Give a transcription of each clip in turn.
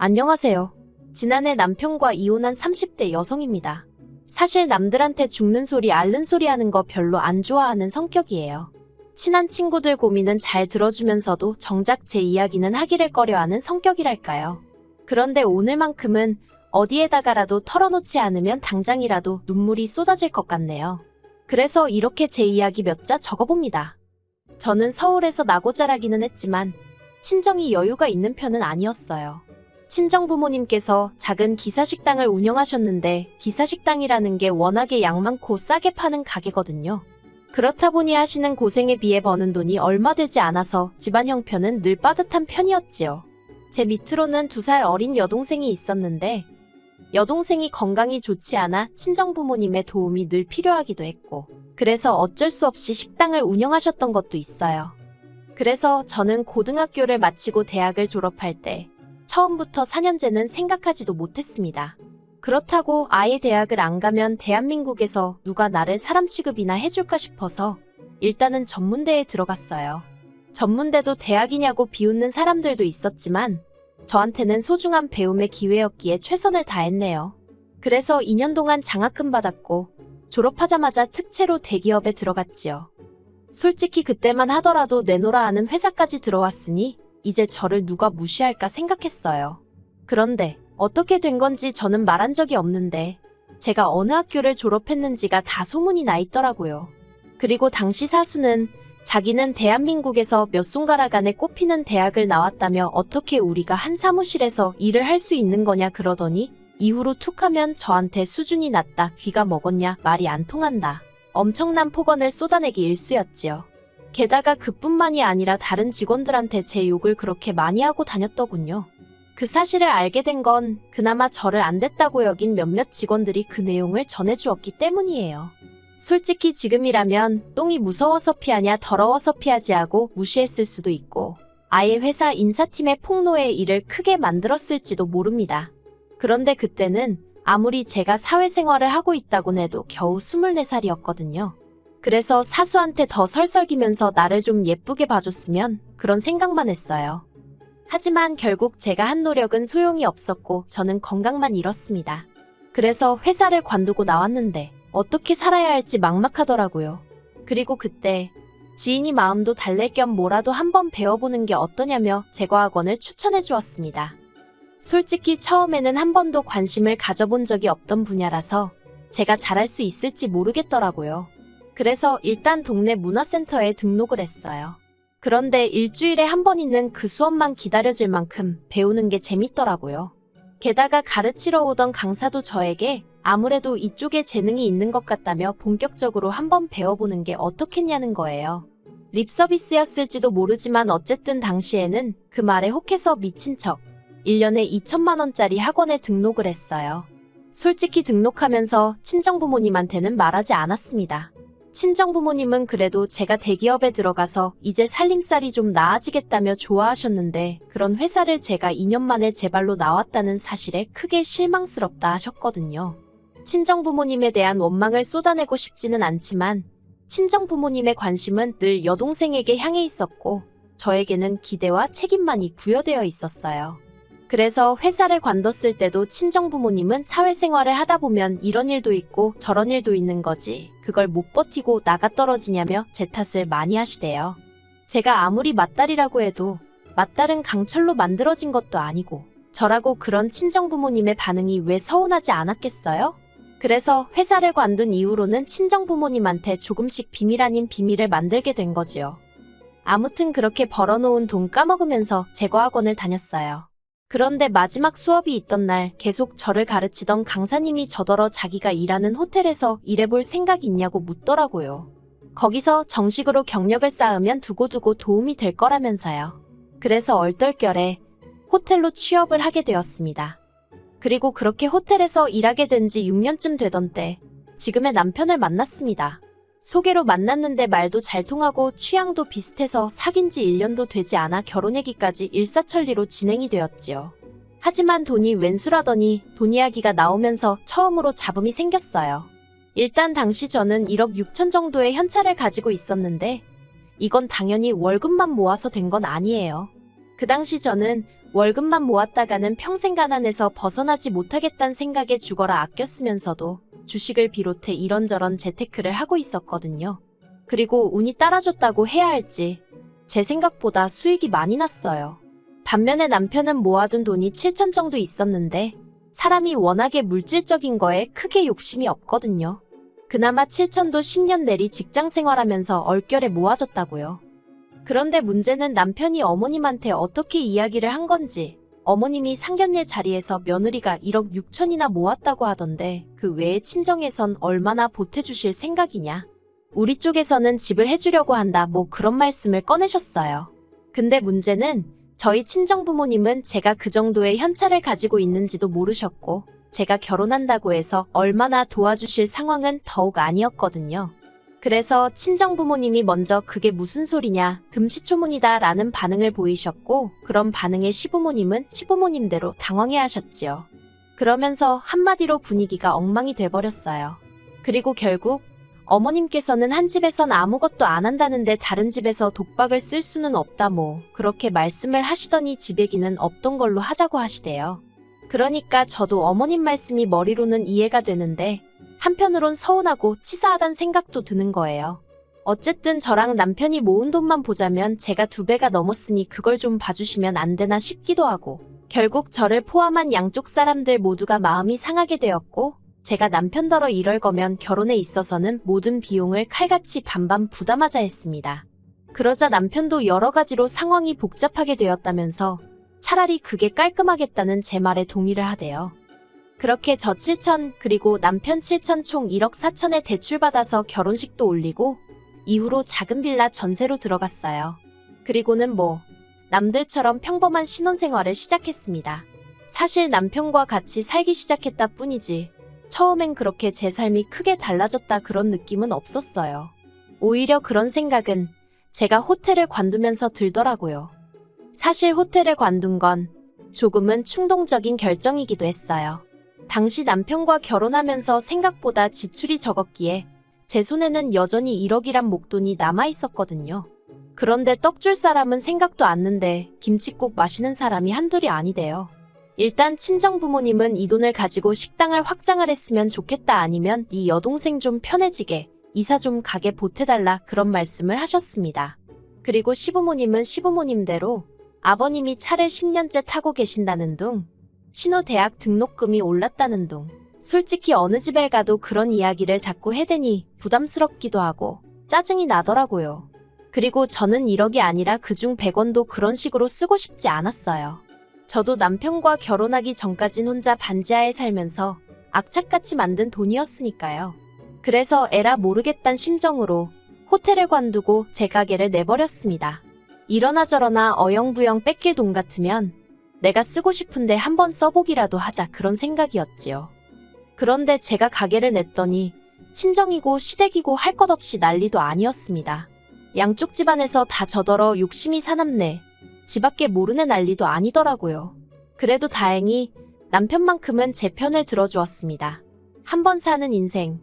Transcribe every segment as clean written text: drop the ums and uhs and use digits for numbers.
안녕하세요. 지난해 남편과 이혼한 30대 여성입니다. 사실 남들한테 죽는 소리 앓는 소리 하는 거 별로 안 좋아하는 성격이에요. 친한 친구들 고민은 잘 들어주면서도 정작 제 이야기는 하기를 꺼려하는 성격이랄까요. 그런데 오늘만큼은 어디에다가라도 털어놓지 않으면 당장이라도 눈물이 쏟아질 것 같네요. 그래서 이렇게 제 이야기 몇 자 적어봅니다. 저는 서울에서 나고 자라기는 했지만 친정이 여유가 있는 편은 아니었어요. 친정 부모님께서 작은 기사식당을 운영하셨는데 기사식당이라는 게 워낙에 양 많고 싸게 파는 가게거든요. 그렇다 보니 하시는 고생에 비해 버는 돈이 얼마 되지 않아서 집안 형편은 늘 빠듯한 편이었지요. 제 밑으로는 2살 어린 여동생이 있었는데 여동생이 건강이 좋지 않아 친정 부모님의 도움이 늘 필요하기도 했고 그래서 어쩔 수 없이 식당을 운영하셨던 것도 있어요. 그래서 저는 고등학교를 마치고 대학을 졸업할 때 처음부터 4년제는 생각하지도 못했습니다. 그렇다고 아예 대학을 안 가면 대한민국에서 누가 나를 사람 취급이나 해줄까 싶어서 일단은 전문대에 들어갔어요. 전문대도 대학이냐고 비웃는 사람들도 있었지만 저한테는 소중한 배움의 기회였기에 최선을 다했네요. 그래서 2년 동안 장학금 받았고 졸업하자마자 특채로 대기업에 들어갔지요. 솔직히 그때만 하더라도 내노라 하는 회사까지 들어왔으니 이제 저를 누가 무시할까 생각했어요. 그런데 어떻게 된 건지 저는 말한 적이 없는데 제가 어느 학교를 졸업했는지가 다 소문이 나 있더라고요. 그리고 당시 사수는 자기는 대한민국에서 몇 손가락 안에 꼽히는 대학을 나왔다며 어떻게 우리가 한 사무실에서 일을 할 수 있는 거냐 그러더니 이후로 툭하면 저한테 수준이 낮다, 귀가 먹었냐, 말이 안 통한다. 엄청난 폭언을 쏟아내기 일쑤였지요. 게다가 그뿐만이 아니라 다른 직원들한테 제 욕을 그렇게 많이 하고 다녔더군요. 그 사실을 알게 된 건 그나마 저를 안 됐다고 여긴 몇몇 직원들이 그 내용을 전해주었기 때문이에요. 솔직히 지금이라면 똥이 무서워서 피하냐 더러워서 피하지 하고 무시했을 수도 있고 아예 회사 인사팀의 폭로의 일을 크게 만들었을지도 모릅니다. 그런데 그때는 아무리 제가 사회생활을 하고 있다곤 해도 겨우 24살이었거든요. 그래서 사수한테 더 설설기면서 나를 좀 예쁘게 봐줬으면 그런 생각만 했어요. 하지만 결국 제가 한 노력은 소용이 없었고 저는 건강만 잃었습니다. 그래서 회사를 관두고 나왔는데 어떻게 살아야 할지 막막하더라고요. 그리고 그때 지인이 마음도 달랠 겸 뭐라도 한번 배워보는 게 어떠냐며 제과학원을 추천해 주었습니다. 솔직히 처음에는 한 번도 관심을 가져본 적이 없던 분야라서 제가 잘할 수 있을지 모르겠더라고요. 그래서 일단 동네 문화센터에 등록을 했어요. 그런데 일주일에 한 번 있는 그 수업만 기다려질 만큼 배우는 게 재밌더라고요. 게다가 가르치러 오던 강사도 저에게 아무래도 이쪽에 재능이 있는 것 같다며 본격적으로 한번 배워보는 게 어떻겠냐는 거예요. 립서비스였을지도 모르지만 어쨌든 당시에는 그 말에 혹해서 미친 척 1년에 2천만 원짜리 학원에 등록을 했어요. 솔직히 등록하면서 친정부모님한테는 말하지 않았습니다. 친정부모님은 그래도 제가 대기업에 들어가서 이제 살림살이 좀 나아지겠다며 좋아하셨는데 그런 회사를 제가 2년 만에 제 발로 나왔다는 사실에 크게 실망스럽다 하셨거든요. 친정부모님에 대한 원망을 쏟아내고 싶지는 않지만 친정부모님의 관심은 늘 여동생에게 향해 있었고 저에게는 기대와 책임만이 부여되어 있었어요. 그래서 회사를 관뒀을 때도 친정부모님은 사회생활을 하다 보면 이런 일도 있고 저런 일도 있는 거지 그걸 못 버티고 나가 떨어지냐며 제 탓을 많이 하시대요. 제가 아무리 맏딸이라고 해도 맏딸은 강철로 만들어진 것도 아니고 저라고 그런 친정부모님의 반응이 왜 서운하지 않았겠어요? 그래서 회사를 관둔 이후로는 친정부모님한테 조금씩 비밀 아닌 비밀을 만들게 된 거지요. 아무튼 그렇게 벌어놓은 돈 까먹으면서 제과학원을 다녔어요. 그런데 마지막 수업이 있던 날 계속 저를 가르치던 강사님이 저더러 자기가 일하는 호텔에서 일해볼 생각이 있냐고 묻더라고요. 거기서 정식으로 경력을 쌓으면 두고두고 도움이 될 거라면서요. 그래서 얼떨결에 호텔로 취업을 하게 되었습니다. 그리고 그렇게 호텔에서 일하게 된 지 6년쯤 되던 때 지금의 남편을 만났습니다. 소개로 만났는데 말도 잘 통하고 취향도 비슷해서 사귄 지 1년도 되지 않아 결혼 얘기까지 일사천리로 진행이 되었지요. 하지만 돈이 웬수라더니 돈 이야기가 나오면서 처음으로 잡음이 생겼어요. 일단 당시 저는 1억 6천 정도의 현찰을 가지고 있었는데 이건 당연히 월급만 모아서 된 건 아니에요. 그 당시 저는 월급만 모았다가는 평생 가난에서 벗어나지 못하겠다는 생각에 죽어라 아껴 쓰면서도 주식을 비롯해 이런저런 재테크를 하고 있었거든요. 그리고 운이 따라줬다고 해야 할지 제 생각보다 수익이 많이 났어요. 반면에 남편은 모아둔 돈이 7천 정도 있었는데 사람이 워낙에 물질적인 거에 크게 욕심이 없거든요. 그나마 7천도 10년 내리 직장 생활하면서 얼결에 모아졌다고요. 그런데 문제는 남편이 어머님한테 어떻게 이야기를 한 건지 어머님이 상견례 자리에서 며느리가 1억 6천이나 모았다고 하던데 그 외에 친정에선 얼마나 보태주실 생각이냐. 우리 쪽에서는 집을 해주려고 한다 뭐 그런 말씀을 꺼내셨어요. 근데 문제는 저희 친정부모님은 제가 그 정도의 현찰을 가지고 있는지도 모르셨고 제가 결혼한다고 해서 얼마나 도와주실 상황은 더욱 아니었거든요. 그래서 친정부모님이 먼저 그게 무슨 소리냐, 금시초문이다 라는 반응을 보이셨고 그런 반응에 시부모님은 시부모님대로 당황해하셨지요. 그러면서 한마디로 분위기가 엉망이 돼버렸어요. 그리고 결국 어머님께서는 한 집에선 아무것도 안 한다는데 다른 집에서 독박을 쓸 수는 없다 뭐 그렇게 말씀을 하시더니 집 얘기는 없던 걸로 하자고 하시대요. 그러니까 저도 어머님 말씀이 머리로는 이해가 되는데 한편으론 서운하고 치사하단 생각도 드는 거예요. 어쨌든 저랑 남편이 모은 돈만 보자면 제가 2배가 넘었으니 그걸 좀 봐주시면 안 되나 싶기도 하고 결국 저를 포함한 양쪽 사람들 모두가 마음이 상하게 되었고 제가 남편더러 이럴 거면 결혼에 있어서는 모든 비용을 칼같이 반반 부담하자 했습니다. 그러자 남편도 여러 가지로 상황이 복잡하게 되었다면서 차라리 그게 깔끔하겠다는 제 말에 동의를 하대요. 그렇게 저 7천 그리고 남편 7천 총 1억 4천에 대출받아서 결혼식도 올리고 이후로 작은 빌라 전세로 들어갔어요. 그리고는 뭐 남들처럼 평범한 신혼생활을 시작했습니다. 사실 남편과 같이 살기 시작했다 뿐이지 처음엔 그렇게 제 삶이 크게 달라졌다 그런 느낌은 없었어요. 오히려 그런 생각은 제가 호텔을 관두면서 들더라고요. 사실 호텔을 관둔 건 조금은 충동적인 결정이기도 했어요. 당시 남편과 결혼하면서 생각보다 지출이 적었기에 제 손에는 여전히 1억이란 목돈이 남아있었거든요. 그런데 떡 줄 사람은 생각도 않는데 김칫국 마시는 사람이 한둘이 아니대요. 일단 친정부모님은 이 돈을 가지고 식당을 확장을 했으면 좋겠다 아니면 네 여동생 좀 편해지게 이사 좀 가게 보태달라 그런 말씀을 하셨습니다. 그리고 시부모님은 시부모님대로 아버님이 차를 10년째 타고 계신다는 둥, 신혼대학 등록금이 올랐다는 둥, 솔직히 어느 집에 가도 그런 이야기를 자꾸 해대니 부담스럽기도 하고 짜증이 나더라고요. 그리고 저는 1억이 아니라 그중 100원도 그런 식으로 쓰고 싶지 않았어요. 저도 남편과 결혼하기 전까진 혼자 반지하에 살면서 악착같이 만든 돈이었으니까요. 그래서 에라 모르겠단 심정으로 호텔을 관두고 제 가게를 내버렸습니다. 이러나 저러나 어영부영 뺏길 돈 같으면 내가 쓰고 싶은데 한번 써보기라도 하자 그런 생각이었지요. 그런데 제가 가게를 냈더니 친정이고 시댁이고 할 것 없이 난리도 아니었습니다. 양쪽 집안에서 다 저더러 욕심이 사납네. 집밖에 모르는 난리도 아니더라고요. 그래도 다행히 남편만큼은 제 편을 들어주었습니다. 한번 사는 인생,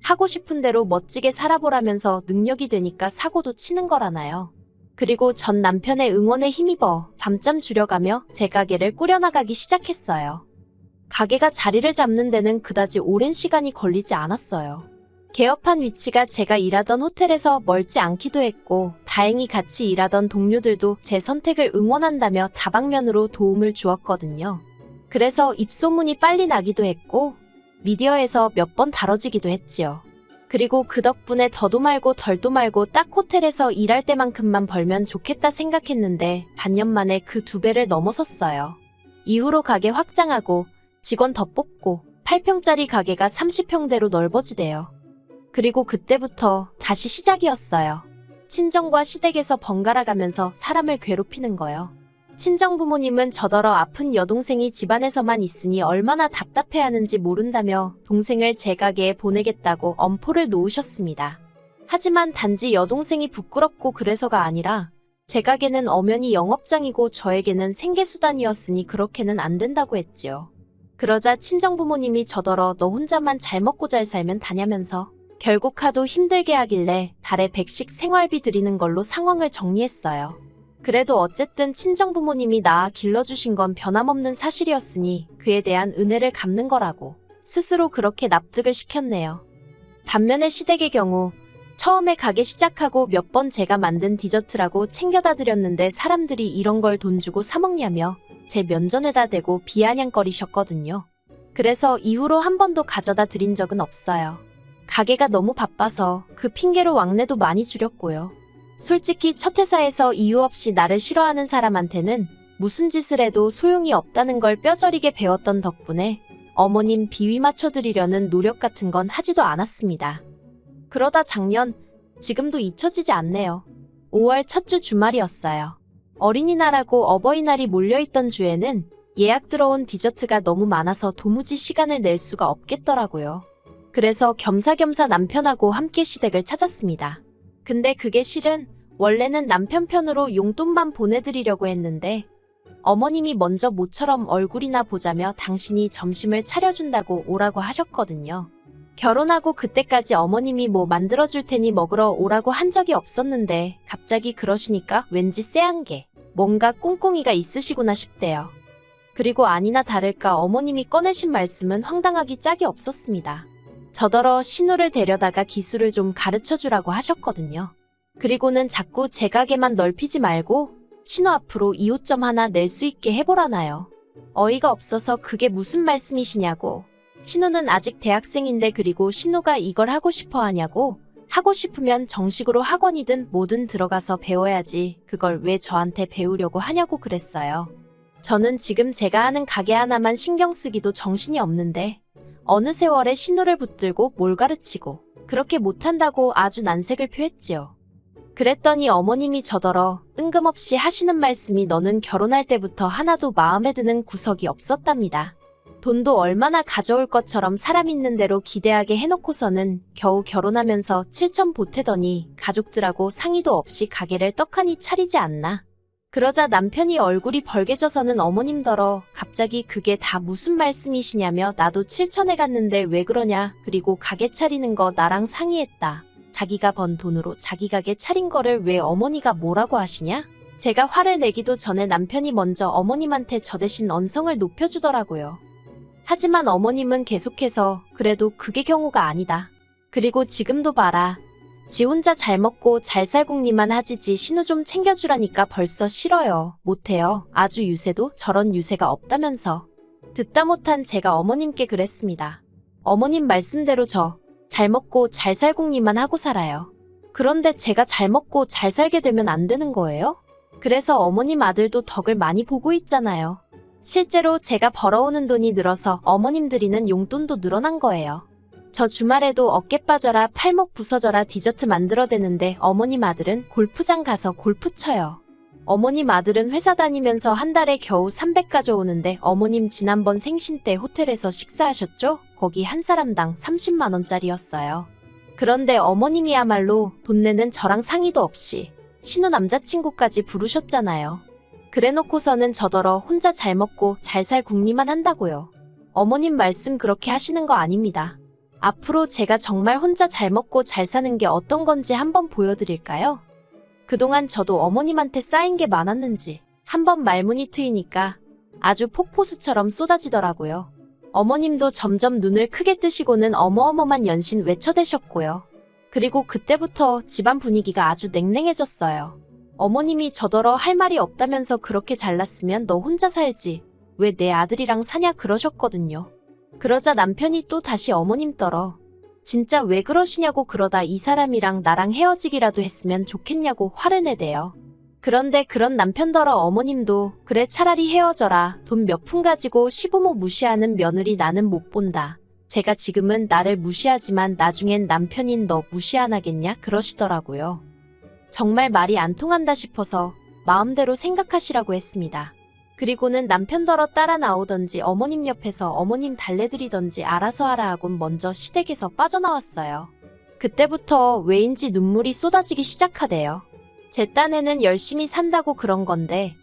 하고 싶은 대로 멋지게 살아보라면서 능력이 되니까 사고도 치는 거라나요. 그리고 전 남편의 응원에 힘입어 밤잠 줄여가며 제 가게를 꾸려나가기 시작했어요. 가게가 자리를 잡는 데는 그다지 오랜 시간이 걸리지 않았어요. 개업한 위치가 제가 일하던 호텔에서 멀지 않기도 했고 다행히 같이 일하던 동료들도 제 선택을 응원한다며 다방면으로 도움을 주었거든요. 그래서 입소문이 빨리 나기도 했고 미디어에서 몇 번 다뤄지기도 했지요. 그리고 그 덕분에 더도 말고 덜도 말고 딱 호텔에서 일할 때만큼만 벌면 좋겠다 생각했는데 반년 만에 그 2배를 넘어섰어요. 이후로 가게 확장하고 직원 더 뽑고 8평짜리 가게가 30평대로 넓어지대요. 그리고 그때부터 다시 시작이었어요. 친정과 시댁에서 번갈아 가면서 사람을 괴롭히는 거요. 친정부모님은 저더러 아픈 여동생이 집안에서만 있으니 얼마나 답답해하는지 모른다며 동생을 제 가게에 보내겠다고 엄포를 놓으셨습니다. 하지만 단지 여동생이 부끄럽고 그래서가 아니라 제 가게는 엄연히 영업장이고 저에게는 생계수단이었으니 그렇게는 안 된다고 했지요. 그러자 친정부모님이 저더러 너 혼자만 잘 먹고 잘 살면 다냐면서 결국 하도 힘들게 하길래 달에 100씩 생활비 드리는 걸로 상황을 정리했어요. 그래도 어쨌든 친정부모님이 낳아 길러주신 건 변함없는 사실이었으니 그에 대한 은혜를 갚는 거라고 스스로 그렇게 납득을 시켰네요. 반면에 시댁의 경우 처음에 가게 시작하고 몇 번 제가 만든 디저트라고 챙겨다 드렸는데 사람들이 이런 걸 돈 주고 사 먹냐며 제 면전에다 대고 비아냥거리셨거든요. 그래서 이후로 한 번도 가져다 드린 적은 없어요. 가게가 너무 바빠서 그 핑계로 왕래도 많이 줄였고요. 솔직히 첫 회사에서 이유 없이 나를 싫어하는 사람한테는 무슨 짓을 해도 소용이 없다는 걸 뼈저리게 배웠던 덕분에 어머님 비위 맞춰드리려는 노력 같은 건 하지도 않았습니다. 그러다 작년, 지금도 잊혀지지 않네요. 5월 첫 주 주말이었어요. 어린이날하고 어버이날이 몰려있던 주에는 예약 들어온 디저트가 너무 많아서 도무지 시간을 낼 수가 없겠더라고요. 그래서 겸사겸사 남편하고 함께 시댁을 찾았습니다. 근데 그게 실은 원래는 남편 편으로 용돈만 보내드리려고 했는데 어머님이 먼저 모처럼 얼굴이나 보자며 당신이 점심을 차려준다고 오라고 하셨거든요. 결혼하고 그때까지 어머님이 뭐 만들어줄 테니 먹으러 오라고 한 적이 없었는데 갑자기 그러시니까 왠지 쎄한 게 뭔가 꿍꿍이가 있으시구나 싶대요. 그리고 아니나 다를까 어머님이 꺼내신 말씀은 황당하기 짝이 없었습니다. 저더러 신우를 데려다가 기술을 좀 가르쳐주라고 하셨거든요. 그리고는 자꾸 제 가게만 넓히지 말고 신우 앞으로 2호점 하나 낼 수 있게 해보라나요. 어이가 없어서 그게 무슨 말씀이시냐고. 신우는 아직 대학생인데 그리고 신우가 이걸 하고 싶어 하냐고. 하고 싶으면 정식으로 학원이든 뭐든 들어가서 배워야지 그걸 왜 저한테 배우려고 하냐고 그랬어요. 저는 지금 제가 하는 가게 하나만 신경 쓰기도 정신이 없는데 어느 세월에 신우를 붙들고 뭘 가르치고 그렇게 못한다고 아주 난색을 표했지요. 그랬더니 어머님이 저더러 뜬금없이 하시는 말씀이 너는 결혼할 때부터 하나도 마음에 드는 구석이 없었답니다. 돈도 얼마나 가져올 것처럼 사람 있는 대로 기대하게 해놓고서는 겨우 결혼하면서 7천 보태더니 가족들하고 상의도 없이 가게를 떡하니 차리지 않나. 그러자 남편이 얼굴이 벌개져서는 어머님더러 갑자기 그게 다 무슨 말씀이시냐며 나도 7천에 갔는데 왜 그러냐. 그리고 가게 차리는 거 나랑 상의했다. 자기가 번 돈으로 자기 가게 차린 거를 왜 어머니가 뭐라고 하시냐? 제가 화를 내기도 전에 남편이 먼저 어머님한테 저 대신 언성을 높여주더라고요. 하지만 어머님은 계속해서 그래도 그게 경우가 아니다. 그리고 지금도 봐라. 지 혼자 잘 먹고 잘 살궁리만 하지지 신우 좀 챙겨주라니까 벌써 싫어요. 못해요. 아주 유세도 저런 유세가 없다면서. 듣다 못한 제가 어머님께 그랬습니다. 어머님 말씀대로 저 잘 먹고 잘 살궁리만 하고 살아요. 그런데 제가 잘 먹고 잘 살게 되면 안 되는 거예요? 그래서 어머님 아들도 덕을 많이 보고 있잖아요. 실제로 제가 벌어오는 돈이 늘어서 어머님 드리는 용돈도 늘어난 거예요. 저 주말에도 어깨 빠져라 팔목 부서져라 디저트 만들어대는데 어머님 아들은 골프장 가서 골프 쳐요. 어머님 아들은 회사 다니면서 한 달에 겨우 300 가져오는데 어머님 지난번 생신 때 호텔에서 식사하셨죠? 거기 한 사람당 30만 원짜리였어요. 그런데 어머님이야말로 돈 내는 저랑 상의도 없이 신우 남자친구까지 부르셨잖아요. 그래놓고서는 저더러 혼자 잘 먹고 잘 살 궁리만 한다고요. 어머님 말씀 그렇게 하시는 거 아닙니다. 앞으로 제가 정말 혼자 잘 먹고 잘 사는 게 어떤 건지 한번 보여드릴까요? 그동안 저도 어머님한테 쌓인 게 많았는지 한번 말문이 트이니까 아주 폭포수처럼 쏟아지더라고요. 어머님도 점점 눈을 크게 뜨시고는 어머어머만 연신 외쳐대셨고요. 그리고 그때부터 집안 분위기가 아주 냉랭해졌어요. 어머님이 저더러 할 말이 없다면서 그렇게 잘났으면 너 혼자 살지. 왜 내 아들이랑 사냐 그러셨거든요. 그러자 남편이 또 다시 어머님 떨어 진짜 왜 그러시냐고 그러다 이 사람이랑 나랑 헤어지기라도 했으면 좋겠냐고 화를 내대요. 그런데 그런 남편더러 어머님도 그래 차라리 헤어져라. 돈 몇 푼 가지고 시부모 무시하는 며느리 나는 못 본다. 제가 지금은 나를 무시하지만 나중엔 남편인 너 무시 안 하겠냐 그러시더라고요. 정말 말이 안 통한다 싶어서 마음대로 생각하시라고 했습니다. 그리고는 남편더러 따라 나오던지 어머님 옆에서 어머님 달래드리던지 알아서 하라 하곤 먼저 시댁에서 빠져나왔어요. 그때부터 왜인지 눈물이 쏟아지기 시작하대요. 제 딴에는 열심히 산다고 그런 건데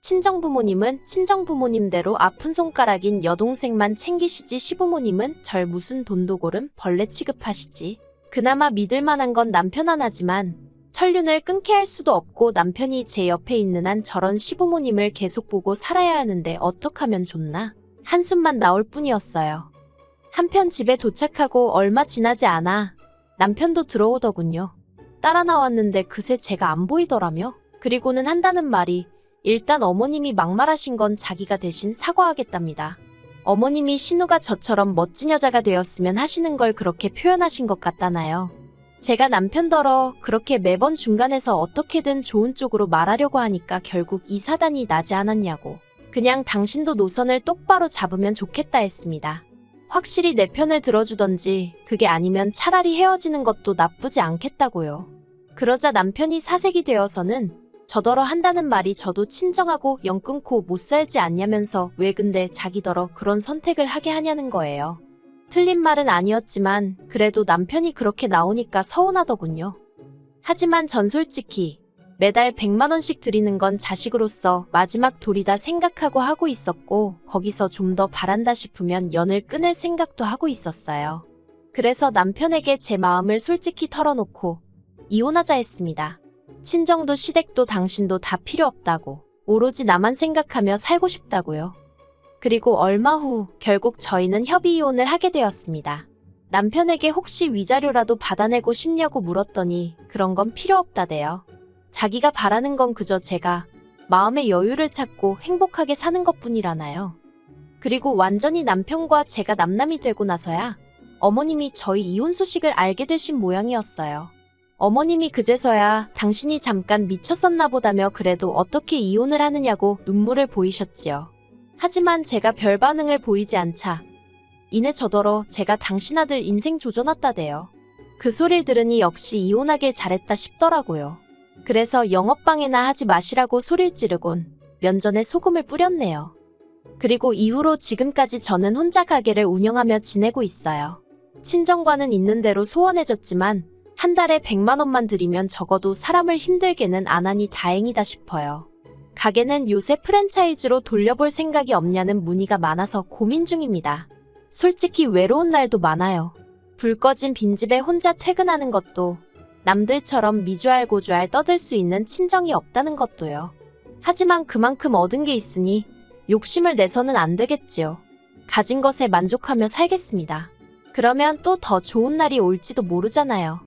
친정부모님은 친정부모님대로 아픈 손가락인 여동생만 챙기시지 시부모님은 절 무슨 돈도고름 벌레 취급하시지. 그나마 믿을만한 건 남편 하나지만 천륜을 끊게 할 수도 없고 남편이 제 옆에 있는 한 저런 시부모님을 계속 보고 살아야 하는데 어떡하면 좋나? 한숨만 나올 뿐이었어요. 한편 집에 도착하고 얼마 지나지 않아 남편도 들어오더군요. 따라 나왔는데 그새 제가 안 보이더라며. 그리고는 한다는 말이 일단 어머님이 막말하신 건 자기가 대신 사과하겠답니다. 어머님이 신우가 저처럼 멋진 여자가 되었으면 하시는 걸 그렇게 표현하신 것 같다나요. 제가 남편더러 그렇게 매번 중간에서 어떻게든 좋은 쪽으로 말하려고 하니까 결국 이 사단이 나지 않았냐고. 그냥 당신도 노선을 똑바로 잡으면 좋겠다 했습니다. 확실히 내 편을 들어주던지 그게 아니면 차라리 헤어지는 것도 나쁘지 않겠다고요. 그러자 남편이 사색이 되어서는 저더러 한다는 말이 저도 친정하고 영 끊고 못 살지 않냐면서 왜 근데 자기더러 그런 선택을 하게 하냐는 거예요. 틀린 말은 아니었지만 그래도 남편이 그렇게 나오니까 서운하더군요. 하지만 전 솔직히 매달 100만 원씩 드리는 건 자식으로서 마지막 돌이다 생각하고 하고 있었고 거기서 좀 더 바란다 싶으면 연을 끊을 생각도 하고 있었어요. 그래서 남편에게 제 마음을 솔직히 털어놓고 이혼하자 했습니다. 친정도 시댁도 당신도 다 필요 없다고 오로지 나만 생각하며 살고 싶다고요. 그리고 얼마 후 결국 저희는 협의 이혼을 하게 되었습니다. 남편에게 혹시 위자료라도 받아내고 싶냐고 물었더니 그런 건 필요 없다대요. 자기가 바라는 건 그저 제가 마음의 여유를 찾고 행복하게 사는 것뿐이라나요. 그리고 완전히 남편과 제가 남남이 되고 나서야 어머님이 저희 이혼 소식을 알게 되신 모양이었어요. 어머님이 그제서야 당신이 잠깐 미쳤었나 보다며 그래도 어떻게 이혼을 하느냐고 눈물을 보이셨지요. 하지만 제가 별 반응을 보이지 않자 이내 저더러 제가 당신 아들 인생 조져놨다대요. 그 소리를 들으니 역시 이혼하길 잘했다 싶더라고요. 그래서 영업방해나 하지 마시라고 소리를 지르곤 면전에 소금을 뿌렸네요. 그리고 이후로 지금까지 저는 혼자 가게를 운영하며 지내고 있어요. 친정과는 있는 대로 소원해졌지만 한 달에 100만 원만 들이면 적어도 사람을 힘들게는 안 하니 다행이다 싶어요. 가게는 요새 프랜차이즈로 돌려볼 생각이 없냐는 문의가 많아서 고민 중입니다. 솔직히 외로운 날도 많아요. 불 꺼진 빈집에 혼자 퇴근하는 것도 남들처럼 미주알고주알 떠들 수 있는 친정이 없다는 것도요. 하지만 그만큼 얻은 게 있으니 욕심을 내서는 안 되겠지요. 가진 것에 만족하며 살겠습니다. 그러면 또 더 좋은 날이 올지도 모르잖아요.